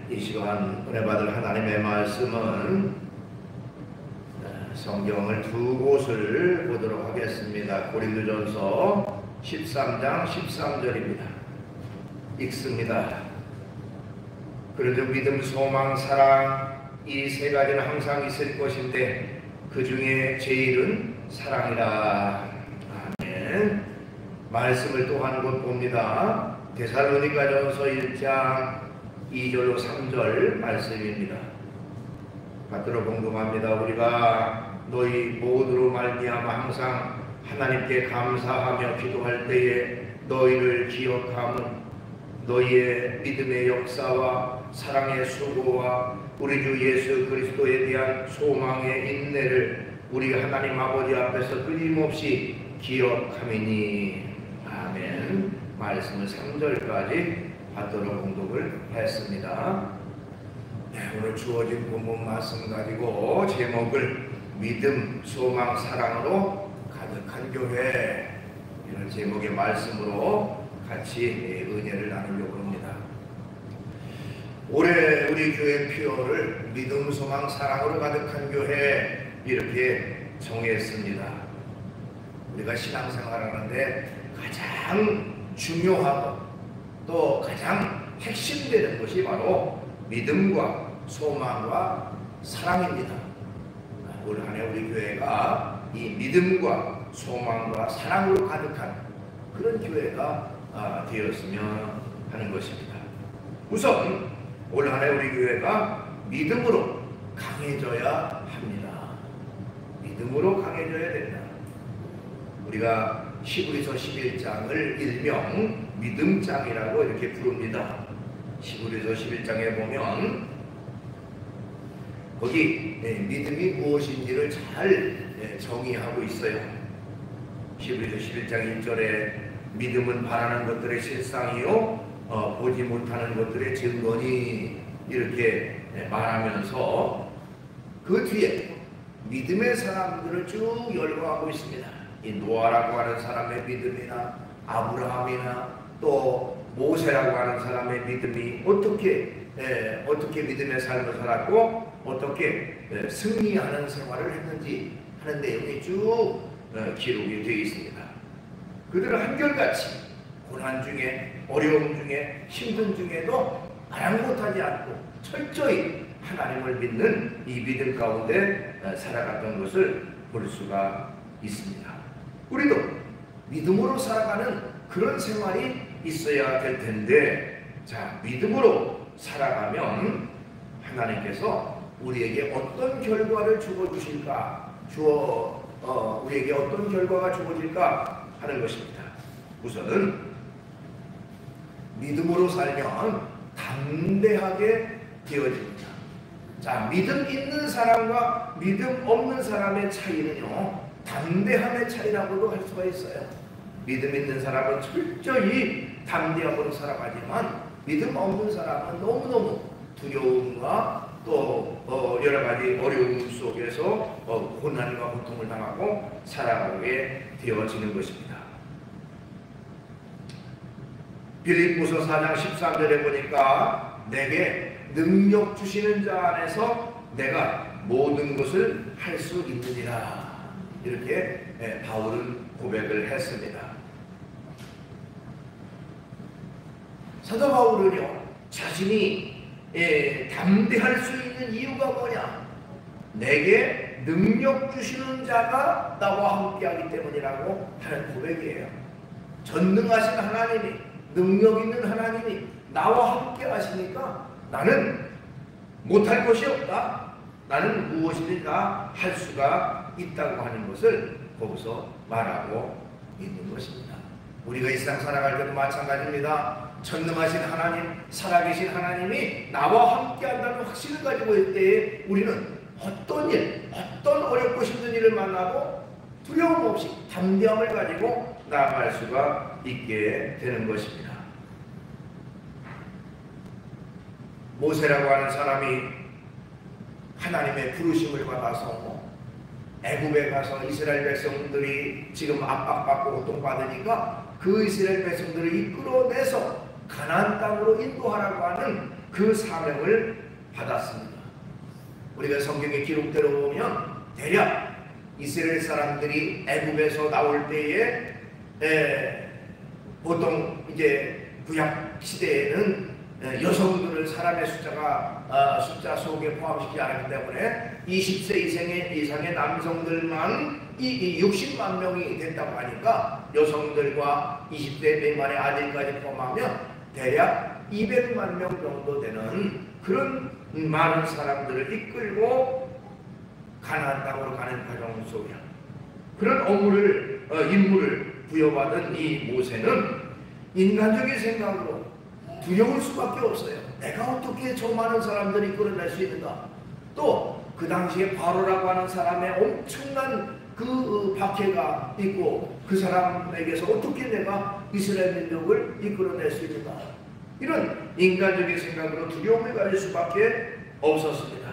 이 시간 은혜 받을 하나님의 말씀은 성경을 두 곳을 보도록 하겠습니다. 고린도전서 13장 13절입니다. 읽습니다. 그래도 믿음, 소망, 사랑 이 세 가지는 항상 있을 것인데 그 중에 제일은 사랑이라. 아멘. 말씀을 또 한 곳 봅니다. 데살로니가전서 1장 2절로 3절 말씀입니다. 받들어 공동합니다. 우리가 너희 모두로 말미암아 항상 하나님께 감사하며 기도할 때에 너희를 기억함은 너희의 믿음의 역사와 사랑의 수고와 우리 주 예수 그리스도에 대한 소망의 인내를 우리 하나님 아버지 앞에서 끊임없이 기억함이니. 아멘. 말씀을 3절까지 받도록 공독을 했습니다. 오늘 주어진 본문 말씀 가지고 제목을 믿음, 소망, 사랑으로 가득한 교회, 이런 제목의 말씀으로 같이 은혜를 나누려고 합니다. 올해 우리 교회 표어를 믿음, 소망, 사랑으로 가득한 교회 이렇게 정했습니다. 우리가 신앙생활을 하는데 가장 중요하고 또 가장 핵심되는 것이 바로 믿음과 소망과 사랑입니다. 올 한 해 우리 교회가 이 믿음과 소망과 사랑으로 가득한 그런 교회가 되었으면 하는 것입니다. 우선 올 한 해 우리 교회가 믿음으로 강해져야 합니다. 믿음으로 강해져야 된다. 우리가 히브리서 11장을 일명 믿음장이라고 이렇게 부릅니다. 히브리서 11장에 보면 거기 믿음이 무엇인지를 잘 정의하고 있어요. 히브리서 11장 1절에 믿음은 바라는 것들의 실상이요 보지 못하는 것들의 증거니 이렇게 말하면서 그 뒤에 믿음의 사람들을 쭉 열거하고 있습니다. 이 노아라고 하는 사람의 믿음이나 아브라함이나 또 모세라고 하는 사람의 믿음이 어떻게 믿음의 삶을 살았고 어떻게 승리하는 생활을 했는지 하는 내용이 쭉 기록이 되어 있습니다. 그들은 한결같이 고난 중에 어려움 중에 힘든 중에도 아랑곳하지 않고 철저히 하나님을 믿는 이 믿음 가운데 살아갔던 것을 볼 수가 있습니다. 우리도 믿음으로 살아가는 그런 생활이 있어야 될 텐데, 자, 믿음으로 살아가면 하나님께서 우리에게 어떤 결과를 주어주실까, 우리에게 어떤 결과가 주어질까 하는 것입니다. 우선은 믿음으로 살면 담대하게 되어집니다. 자, 믿음 있는 사람과 믿음 없는 사람의 차이는요, 담대함의 차이라고도 할 수가 있어요. 믿음 있는 사람은 철저히 담대함으로 살아가지만 믿음 없는 사람은 너무너무 두려움과 또 여러 가지 어려움 속에서 고난과 고통을 당하고 살아가게 되어지는 것입니다. 빌립보서 4장 13절에 보니까 내게 능력 주시는 자 안에서 내가 모든 것을 할 수 있느니라, 이렇게 바울은 고백을 했습니다. 사도 바울은요, 자신이 담대할 수 있는 이유가 뭐냐? 내게 능력 주시는 자가 나와 함께하기 때문이라고 하는 고백이에요. 전능하신 하나님이, 능력 있는 하나님이 나와 함께 하시니까 나는 못할 것이 없다, 나는 무엇이든 다 할 수가 있다고 하는 것을 거기서 말하고 있는 것입니다. 우리가 이 세상 살아갈 때도 마찬가지입니다. 전능하신 하나님, 살아계신 하나님이 나와 함께 한다는 확신을 가지고 있을 때에 우리는 어떤 일, 어떤 어렵고 힘든 일을 만나도 두려움 없이 담대함을 가지고 나아갈 수가 있게 되는 것입니다. 모세라고 하는 사람이 하나님의 부르심을 받아서 애굽에 가서 이스라엘 백성들이 지금 압박받고 고통받으니까 그 이스라엘 백성들을 이끌어내서 가나안 땅으로 인도하라고 하는 그 사명을 받았습니다. 우리가 성경의 기록대로 보면 대략 이스라엘 사람들이 애굽에서 나올 때에 보통 이제 구약 시대에는 여성들을 사람의 숫자 속에 포함시키지 않았기 때문에 20세 이상의 남성들만 60만 명이 됐다고 하니까 여성들과 20대 미만의 아들까지 포함하면 대략 200만 명 정도 되는 그런 많은 사람들을 이끌고 가나안 땅으로 가는 과정 속에 그런 임무를 부여받은 이 모세는 인간적인 생각으로 두려울 수밖에 없어요. 내가 어떻게 저 많은 사람들을 이끌어낼 수 있는가? 또 그 당시에 바로라고 하는 사람의 엄청난 그 박해가 있고 그 사람에게서 어떻게 내가 이스라엘 민족을 이끌어낼 수 있는가? 이런 인간적인 생각으로 두려움을 가질 수밖에 없었습니다.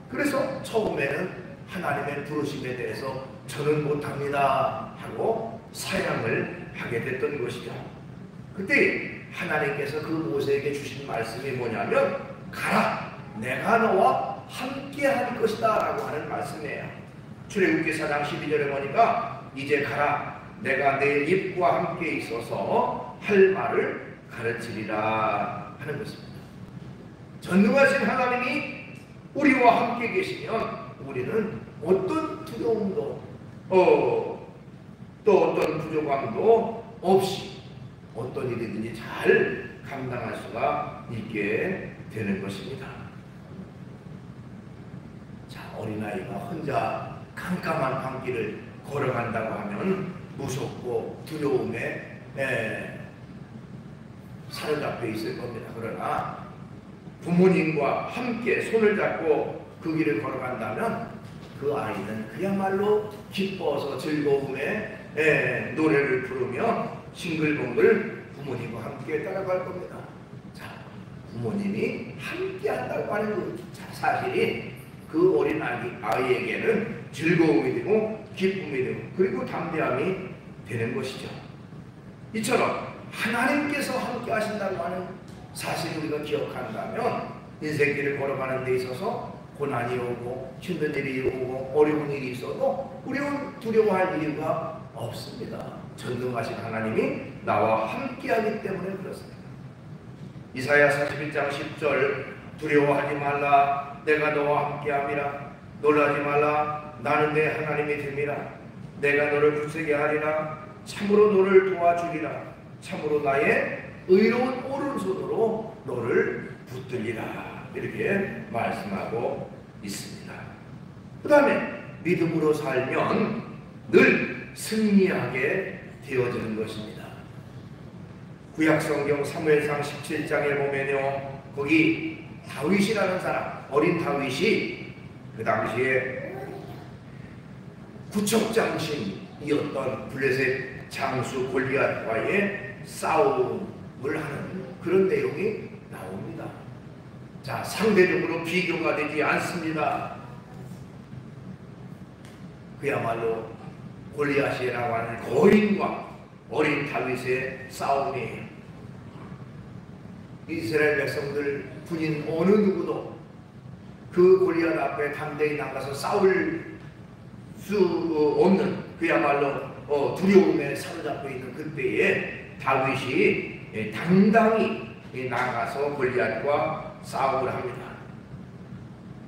그래서 처음에는 하나님의 부르심에 대해서 저는 못합니다 하고 사양을 하게 됐던 것이죠. 그때 하나님께서 그 모세에게 주신 말씀이 뭐냐면 가라, 내가 너와 함께 할 것이다 라고 하는 말씀이에요. 출애굽기 4장 12절에 보니까 이제 가라, 내가 내 입과 함께 있어서 할 말을 가르치리라 하는 것입니다. 전능하신 하나님이 우리와 함께 계시면 우리는 어떤 두려움도 또 어떤 부족함도 없이 어떤 일이든지 잘 감당할 수가 있게 되는 것입니다. 자, 어린아이가 혼자 깜깜한 밤길을 걸어간다고 하면 무섭고 두려움에 사로잡혀 있을 겁니다. 그러나 부모님과 함께 손을 잡고 그 길을 걸어간다면 그 아이는 그야말로 기뻐서 즐거움에 노래를 부르며 싱글벙글 부모님과 함께 따라갈 겁니다. 자, 부모님이 함께 한다고 하는 그 사실이 그 어린 아이에게는 즐거움이 되고 기쁨이 되고 그리고 담대함이 되는 것이죠. 이처럼 하나님께서 함께 하신다고 하는 사실을 우리가 기억한다면 인생길을 걸어가는 데 있어서 고난이 오고 힘든 일이 오고 어려운 일이 있어도 우리는 두려워할 이유가 없습니다. 전능하신 하나님이 나와 함께하기 때문에 그렇습니다. 이사야 41장 10절 두려워하지 말라, 내가 너와 함께함이라. 놀라지 말라, 나는 내 하나님이 됨이라. 내가 너를 굳세게 하리라. 참으로 너를 도와주리라. 참으로 나의 의로운 오른손으로 너를 붙들리라. 이렇게 말씀하고 있습니다. 그 다음에 믿음으로 살면 늘 승리하게 되어지는 것입니다. 구약성경 사무엘상 17장에 보면요, 거기 다윗이라는 사람, 어린 다윗이 그 당시에 구척장신이었던 블레셋 장수 골리앗과의 싸움을 하는 그런 내용이 나옵니다. 자, 상대적으로 비교가 되지 않습니다. 그야말로 골리앗이라고 하는 거인과 어린 다윗의 싸움이에요. 이스라엘 백성들 군인 어느 누구도 그 골리앗 앞에 담대히 나가서 싸울 수 없는 그야말로 두려움에 사로잡혀 있는 그때에 다윗이 당당히 나가서 골리앗과 싸움을 합니다.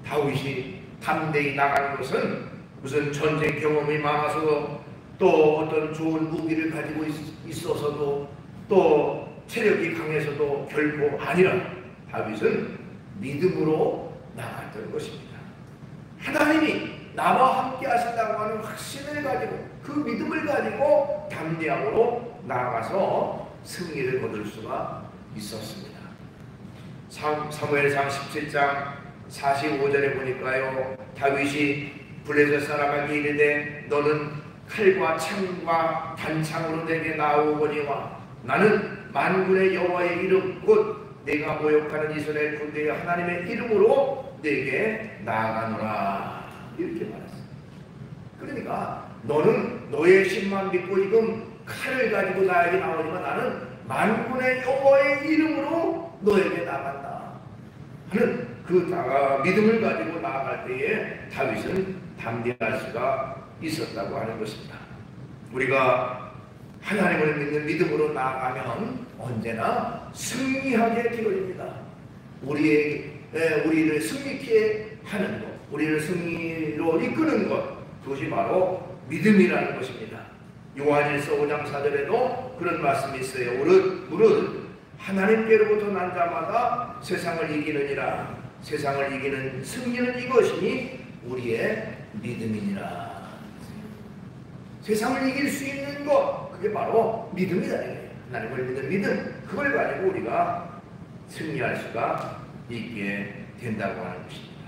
다윗이 담대히 나가는 것은 무슨 전쟁 경험이 많아서 또 어떤 좋은 무기를 가지고 있어서도 또 체력이 강해서도 결코 아니라 다윗은 믿음으로 나갔던 것입니다. 하나님이 나와 함께 하신다고 하는 확신을 가지고 그 믿음을 가지고 담대함으로 나아가서 승리를 거둘 수가 있었습니다. 사무엘상 17장 45절에 보니까요, 다윗이 블레셋 사람에게 이르되 너는 칼과 창과 단창으로 내게 나오거니와 나는 만군의 여호와의 이름 곧 내가 모욕하는 이스라엘 군대의 하나님의 이름으로 내게 나아가노라. 이렇게 말했습니다. 그러니까 너는 너의 신만 믿고 지금 칼을 가지고 나에게 나오지만 나는 만군의 여호와의 이름으로 너에게 나간다 하는 그 믿음을 가지고 나아갈 때에 다윗은 담대할 수가 있었다고 하는 것입니다. 우리가 하나님을 믿는 믿음으로 나아가면 언제나 승리하게 되어집니다. 우리를 승리케 하는 것, 우리를 승리로 이끄는 것, 그것이 바로 믿음이라는 것입니다. 요한일서 5장 4절에도 그런 말씀이 있어요. 무릇 하나님께로부터 난 자마다 세상을 이기느니라. 세상을 이기는 승리는 이것이니 우리의 믿음이니라. 세상을 이길 수 있는 것, 그게 바로 믿음이다. 하나님을 믿는 믿음, 그걸 가지고 우리가 승리할 수가 있게 된다고 하는 것입니다.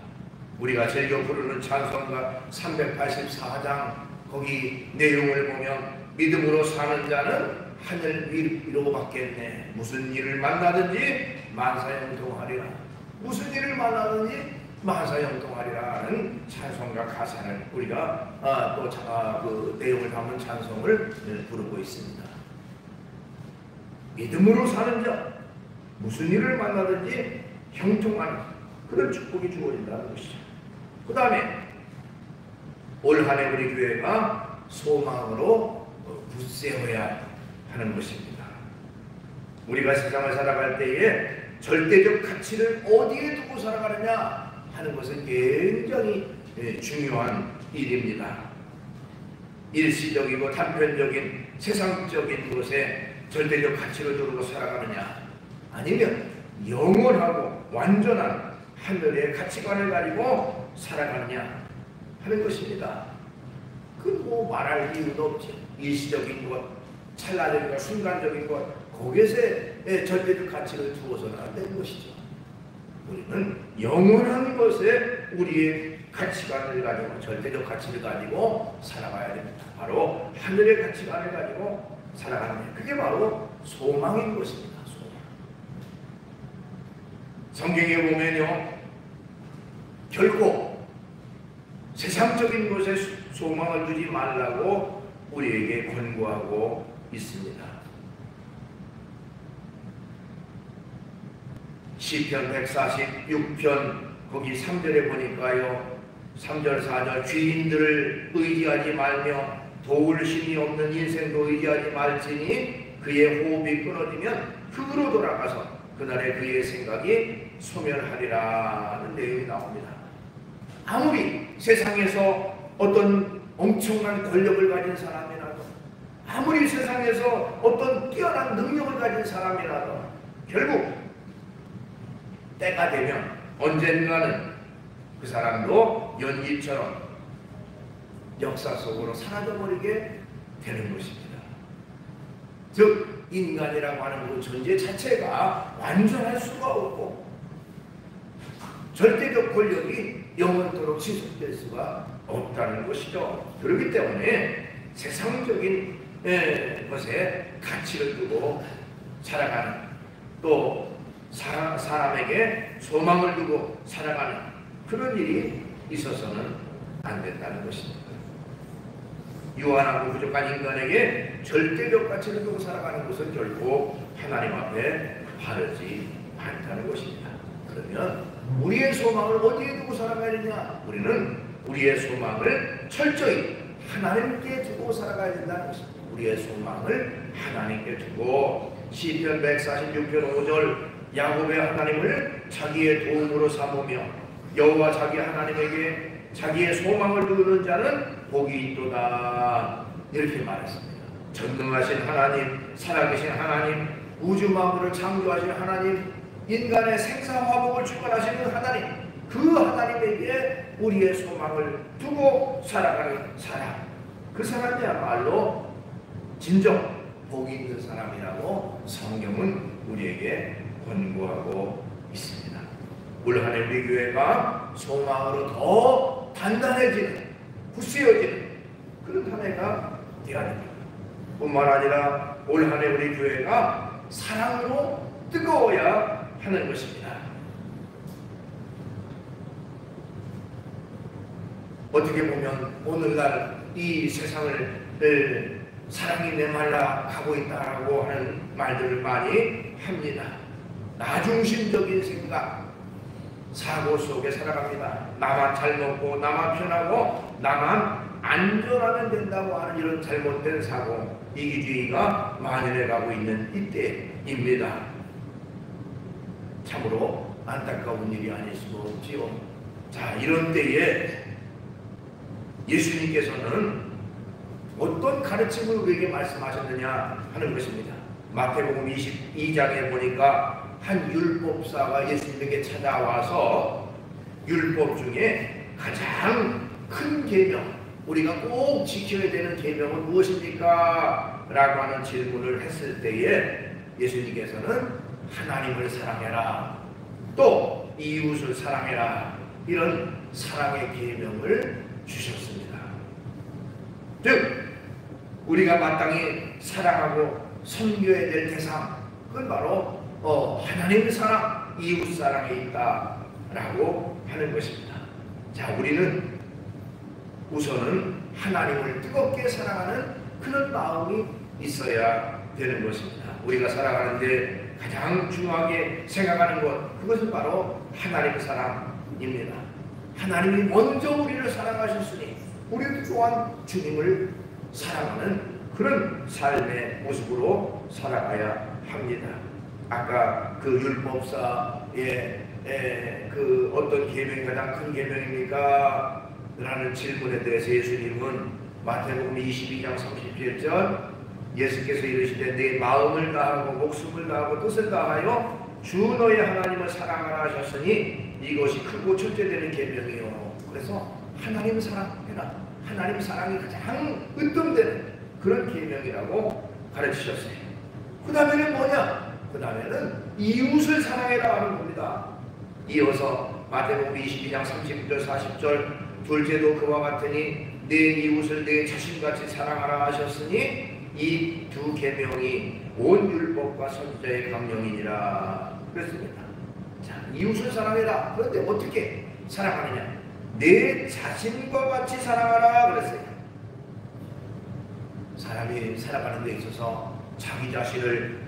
우리가 즐겨 부르는 찬송가 384장 거기 내용을 보면 믿음으로 사는 자는 하늘 위로 받겠네. 무슨 일을 만나든지 만사형통하리라. 무슨 일을 만나든지 만사형통하리라 하는 찬송가 가사를 우리가 그 내용을 담은 찬송을 부르고 있습니다. 믿음으로 사는 자, 무슨 일을 만나든지 형통하는 그런 축복이 주어진다는 것이죠. 그 다음에 올 한 해 우리 교회가 소망으로 굳세어야 하는 것입니다. 우리가 세상을 살아갈 때에 절대적 가치를 어디에 두고 살아가느냐 하는 것은 굉장히 중요한 일입니다. 일시적이고 단편적인 세상적인 것에 절대적 가치를 두고 살아가느냐, 아니면 영원하고 완전한 하늘의 가치관을 가지고 살아가느냐 하는 것입니다. 그 뭐 말할 이유도 없지. 일시적인 것, 찰나적인 것, 순간적인 것, 거기에 절대적 가치를 두어서는 안 되는 것이죠. 우리는 영원한 것에 우리의 가치관을 가지고, 절대적 가치를 가지고 살아가야 됩니다. 바로 하늘의 가치관을 가지고 살아가는 것, 그게 바로 소망인 것입니다. 소망. 성경에 보면요, 결코 세상적인 것에 소망을 두지 말라고 우리에게 권고하고 있습니다. 시편 146편 거기 3절에 보니까요, 3절 4절 주인들을 의지하지 말며 도울 힘이 없는 인생도 의지하지 말지니 그의 호흡이 끊어지면 흙으로 돌아가서 그날에 그의 생각이 소멸하리라는 내용이 나옵니다. 아무리 세상에서 어떤 엄청난 권력을 가진 사람이라도, 아무리 세상에서 어떤 뛰어난 능력을 가진 사람이라도 결국 때가 되면 언젠가는 그 사람도 연기처럼 역사 속으로 사라져버리게 되는 것입니다. 즉 인간이라고 하는 그 존재 자체가 완전할 수가 없고 절대적 권력이 영원토록 지속될 수가 없다는 것이죠. 그렇기 때문에 세상적인 것에 가치를 두고 살아가는, 또 사람에게 소망을 두고 살아가는 그런 일이 있어서는 안 된다는 것입니다. 유한하고 부족한 인간에게 절대적 가치를 두고 살아가는 것은 결코 하나님 앞에 바르지 않다는 것입니다. 그러면 우리의 소망을 어디에 두고 살아가야 되냐? 우리는 우리의 소망을 철저히 하나님께 두고 살아가야 된다는 것입니다. 우리의 소망을 하나님께 두고 시편 146편 5절 야곱의 하나님을 자기의 도움으로 삼으며 여호와 자기 하나님에게 자기의 소망을 두는 자는 복이 있도다 이렇게 말했습니다. 전능하신 하나님, 살아계신 하나님, 우주 만물을 창조하신 하나님, 인간의 생사화복을 주관하시는 하나님, 그 하나님에게 우리의 소망을 두고 살아가는 사람, 그 사람이야말로 진정 복이 있는 사람이라고 성경은 우리에게 권고하고 있습니다. 올 한 해 우리 교회가 소망으로 더 단단해지는, 굳세어지는 그런 한 해가 되어야 됩니다. 뿐만 아니라 올 한 해 우리 교회가 사랑으로 뜨거워야 하는 것입니다. 어떻게 보면 오늘날 이 세상을 사랑이 메말라 가고 있다라고 하는 말들을 많이 합니다. 나중심적인 생각, 사고 속에 살아갑니다. 나만 잘 먹고 나만 편하고 나만 안전하면 된다고 하는 이런 잘못된 사고, 이기주의가 만연해 가고 있는 이때입니다. 참으로 안타까운 일이 아닐 수가 없지요. 자, 이런 때에 예수님께서는 어떤 가르침을 우리에게 말씀하셨느냐 하는 것입니다. 마태복음 22장에 보니까 한 율법사가 예수님에게 찾아와서 율법 중에 가장 큰 계명, 우리가 꼭 지켜야 되는 계명은 무엇입니까? 라고 하는 질문을 했을 때에 예수님께서는 하나님을 사랑해라, 또 이웃을 사랑해라, 이런 사랑의 계명을 주셨습니다. 즉 우리가 마땅히 사랑하고 섬겨야 될 대상, 그건 바로 하나님의 사랑, 이웃 사랑에 있다라고 하는 것입니다. 자, 우리는 우선은 하나님을 뜨겁게 사랑하는 그런 마음이 있어야 되는 것입니다. 우리가 살아가는데 가장 중요하게 생각하는 것, 그것은 바로 하나님 사랑입니다. 하나님이 먼저 우리를 사랑하셨으니 우리도 또한 주님을 사랑하는 그런 삶의 모습으로 살아가야 합니다. 아까 그 율법사의 그 어떤 계명이 가장 큰 계명입니까? 라는 질문에 대해서 예수님은 마태복음 22장 37절 예수께서 이르시되 내 마음을 다하고 목숨을 다하고 뜻을 다하여 주 너의 하나님을 사랑하라 하셨으니 이것이 크고 첫째 되는 계명이요. 그래서 하나님 사랑해라, 하나님 사랑이 가장 으뜸되는 그런 계명이라고 가르치셨어요. 그 다음에는 뭐냐? 그 다음에는 이웃을 사랑해라 하는 겁니다. 이어서 마태복음 22장 30절 40절 둘째도 그와 같으니 내 이웃을 내 자신같이 사랑하라 하셨으니 이 두 계명이 온 율법과 선지자의 강령이니라 그랬습니다. 자, 이웃을 사랑해라. 그런데 어떻게 사랑하느냐? 내 자신과 같이 사랑하라 그랬어요. 사람이 살아가는 데 있어서 자기 자신을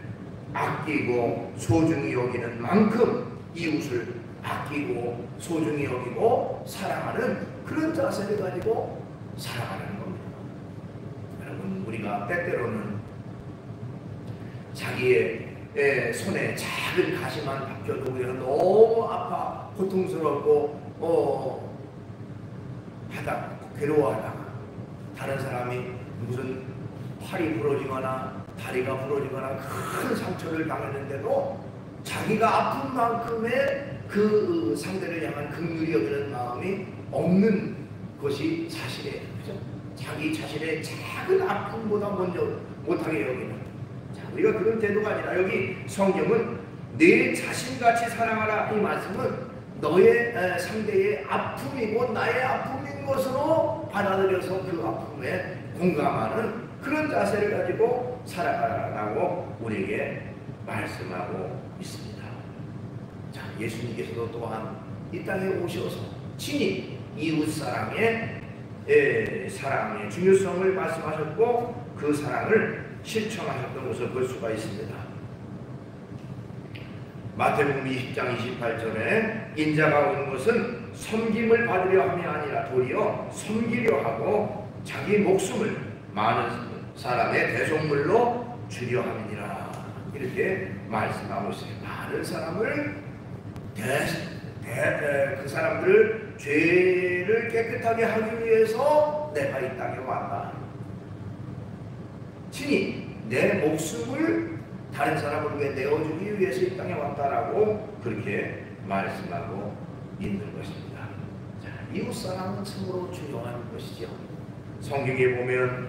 아끼고 소중히 여기는 만큼 이웃을 아끼고 소중히 여기고 사랑하는 그런 자세를 가지고 살아가는 겁니다. 여러분, 우리가 때때로는 자기의 손에 작은 가시만 박혀도 우리가 너무 아파 고통스럽고 하다 괴로워하다가 다른 사람이 무슨 팔이 부러지거나 다리가 부러지거나 큰 상처를 당했는데도 자기가 아픈 만큼의 그 상대를 향한 긍휼히 여기는 마음이 없는 것이 사실이에요. 그죠? 자기 자신의 작은 아픔보다 먼저 못하게 여기는. 자, 우리가 그런 태도가 아니라 여기 성경은 내 자신같이 사랑하라 이 말씀은 너의 상대의 아픔이고 나의 아픔인 것으로 받아들여서 그 아픔에 공감하는 그런 자세를 가지고 살아가라고 우리에게 말씀하고 있습니다. 자, 예수님께서도 또한 이 땅에 오셔서 친히 이웃사랑의 중요성을 말씀하셨고 그 사랑을 실천하셨던 것을 볼 수가 있습니다. 마태복음 20장 28절에 인자가 온 것은 섬김을 받으려 함이 아니라 도리어 섬기려 하고 자기 목숨을 많은 사람의 대속물로 주려 함이니라 이렇게 말씀하고 있어요. 많은 사람을 그 사람들을 죄를 깨끗하게 하기 위해서 내가 이 땅에 왔다. 친히 내 목숨을 다른 사람을 위해 내어주기 위해서 이 땅에 왔다라고 그렇게 말씀하고 있는 것입니다. 자, 이웃사랑은 참으로 중요한 것이죠. 성경에 보면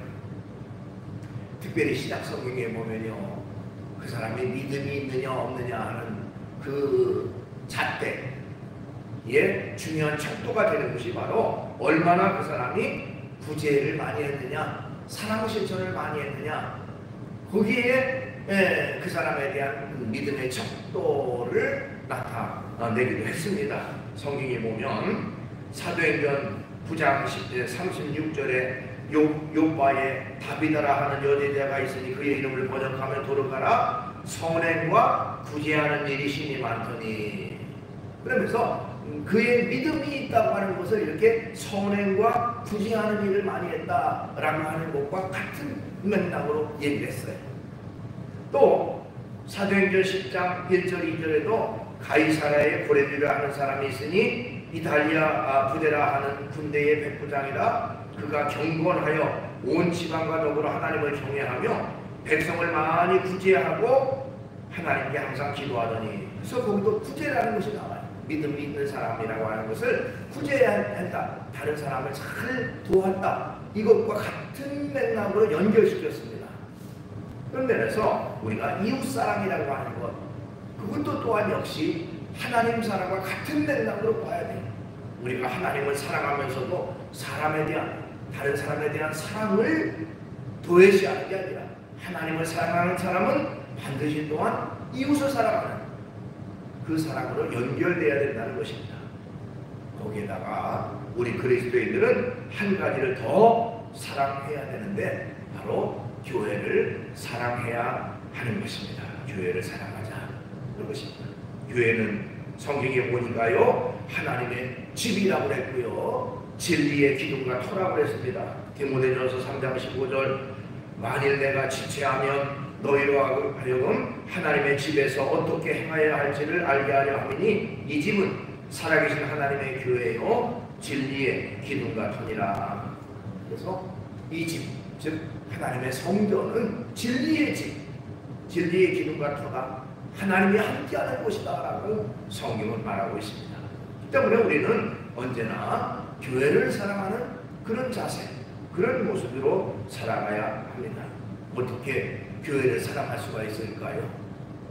특별히 신약 성경에 보면요, 그 사람이 믿음이 있느냐 없느냐 하는 그 잣대의 중요한 척도가 되는 것이 바로 얼마나 그 사람이 구제를 많이 했느냐, 사랑 실천을 많이 했느냐, 거기에 그 사람에 대한 믿음의 척도를 나타내기도 했습니다. 성경에 보면 사도행전 9장 36절에 요바에 다비다라 하는 여제자가 있으니 그의 이름을 번역하면 도르가라 선행과 구제하는 일이 심히 많더니, 그러면서 그의 믿음이 있다고 하는 것을 이렇게 선행과 구제하는 일을 많이 했다라고 하는 것과 같은 맥락으로 얘기를 했어요. 또 사도행전 10장 1절 2절에도 가이사라에 고레비를 하는 사람이 있으니 이달리아 부데라 하는 군대의 백부장이라 그가 경건하여 온 지방과 더불어 하나님을 경외하며 백성을 많이 구제하고 하나님께 항상 기도하더니, 그래서 거기도 구제라는 것이 나와요. 믿음이 있는 사람이라고 하는 것을 구제한다, 다른 사람을 잘 도왔다, 이것과 같은 맥락으로 연결시켰습니다. 그런 면에서 우리가 이웃사랑이라고 하는 것, 그것도 또한 역시 하나님 사랑과 같은 맥락으로 봐야 돼요. 우리가 하나님을 사랑하면서도 사람에 대한, 다른 사람에 대한 사랑을 도외시하는 게 아니라 하나님을 사랑하는 사람은 반드시 또한 이웃을 사랑하는 그 사랑으로 연결되어야 된다는 것입니다. 거기에다가 우리 그리스도인들은 한 가지를 더 사랑해야 되는데, 바로 교회를 사랑해야 하는 것입니다. 교회를 사랑하자, 그런 것입니다. 교회는 성경에 보니까요, 하나님의 집이라고 그랬고요, 진리의 기둥과 터라고 그랬습니다. 디모데전서 3장 15절 만일 내가 지체하면 너희로 하여금 하나님의 집에서 어떻게 행하여야 할지를 알게 하려 함이니 이 집은 살아계신 하나님의 교회요 진리의 기둥과 터니라. 그래서 이 집, 즉 하나님의 성전은 진리의 집, 진리의 기둥과 터가 하나님이 함께하는 곳이다 라고 성경은 말하고 있습니다. 때문에 우리는 언제나 교회를 사랑하는 그런 자세, 그런 모습으로 살아가야 합니다. 어떻게 교회를 사랑할 수가 있을까요?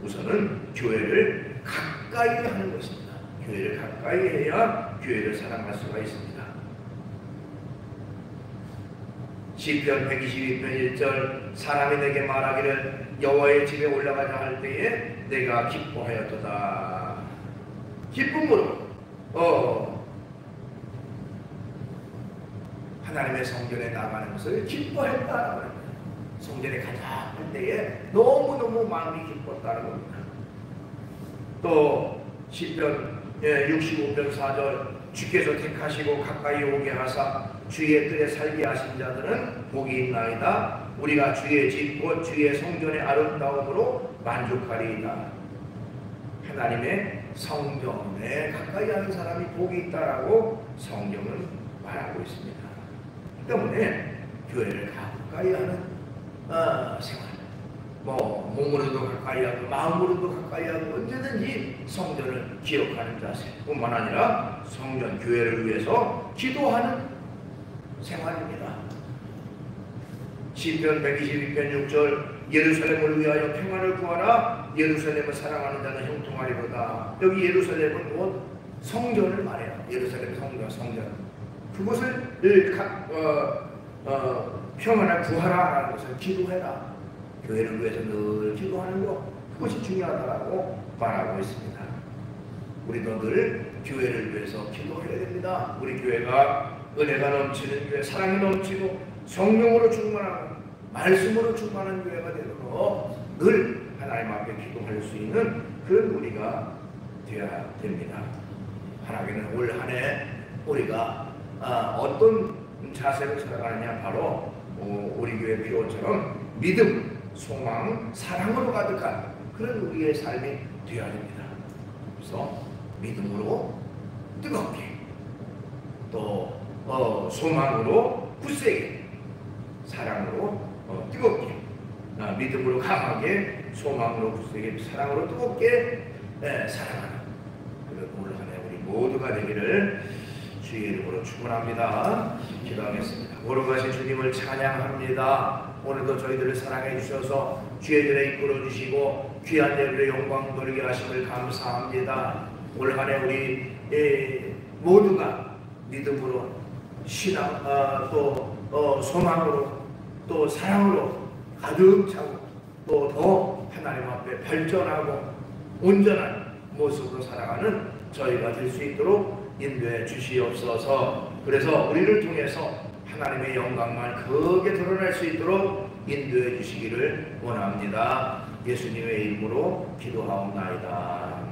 우선은 교회를 가까이 하는 것입니다. 교회를 가까이 해야 교회를 사랑할 수가 있습니다. 시편 122편 1절 사람이 내게 말하기를 여호와의 집에 올라가자 할 때에 내가 기뻐하였도다. 기쁨으로 하나님의 성전에 나가는 것을 기뻐했다라고 합니다. 성전에 가자 할 때에 너무너무 마음이 기뻤다는 겁니다. 또 시편 65편 4절 주께서 택하시고 가까이 오게 하사 주의 뜰에 살게 하신 자들은 복이 있나이다. 우리가 주의 집 곧 주의 성전의 아름다움으로 만족하리이다. 하나님의 성전에 가까이 하는 사람이 복이 있다라고 성경은 말하고 있습니다. 때문에 교회를 가까이 하는 생활, 몸으로도 가까이 하고 마음으로도 가까이 하고 언제든지 성전을 기억하는 자세 뿐만 아니라 성전, 교회를 위해서 기도하는 생활입니다. 시편 122편 6절 예루살렘을 위하여 평안을 구하라. 예루살렘을 사랑하는 자는 형통하리로다. 여기 예루살렘은 곧 성전을 말해요. 예루살렘 성전. 그것을 평안을 구하라라는 것을 기도해라. 교회를 위해서 늘 기도하는 것, 그것이 중요하다고 말하고 있습니다. 우리도 늘 교회를 위해서 기도해야 됩니다. 우리 교회가 은혜가 넘치는 교회, 사랑이 넘치고 성령으로 충만하고 말씀으로 충만한 교회가 되도록 늘 하나님 앞에 기도할 수 있는 그런 우리가 되어야 됩니다. 하나님은 올 한 해 우리가 어떤 자세로 살아가느냐, 바로 우리 교회 표어처럼 믿음, 소망, 사랑으로 가득한 그런 우리의 삶이 되어야 됩니다. 그래서 믿음으로 뜨겁게, 또 소망으로 굳세게, 사랑으로 뜨겁게, 믿음으로 강하게, 소망으로 굳세게, 사랑으로 뜨겁게 사랑하는 그런 올 한 해 우리 모두가 되기를 주의 이름으로 축원합니다. 기도하겠습니다. 걸어가신 주님을 찬양합니다. 오늘도 저희들을 사랑해 주셔서 주의 길에 이끌어 주시고 귀한 예배의 영광 돌리게 하심을 감사합니다. 올 한 해 우리 모두가 믿음으로, 신앙, 또 소망으로, 또 사랑으로 가득 차고 또 더 하나님 앞에 발전하고 온전한 모습으로 살아가는 저희가 될 수 있도록 인도해 주시옵소서. 그래서 우리를 통해서 하나님의 영광만 크게 드러낼 수 있도록 인도해 주시기를 원합니다. 예수님의 이름으로 기도하옵나이다.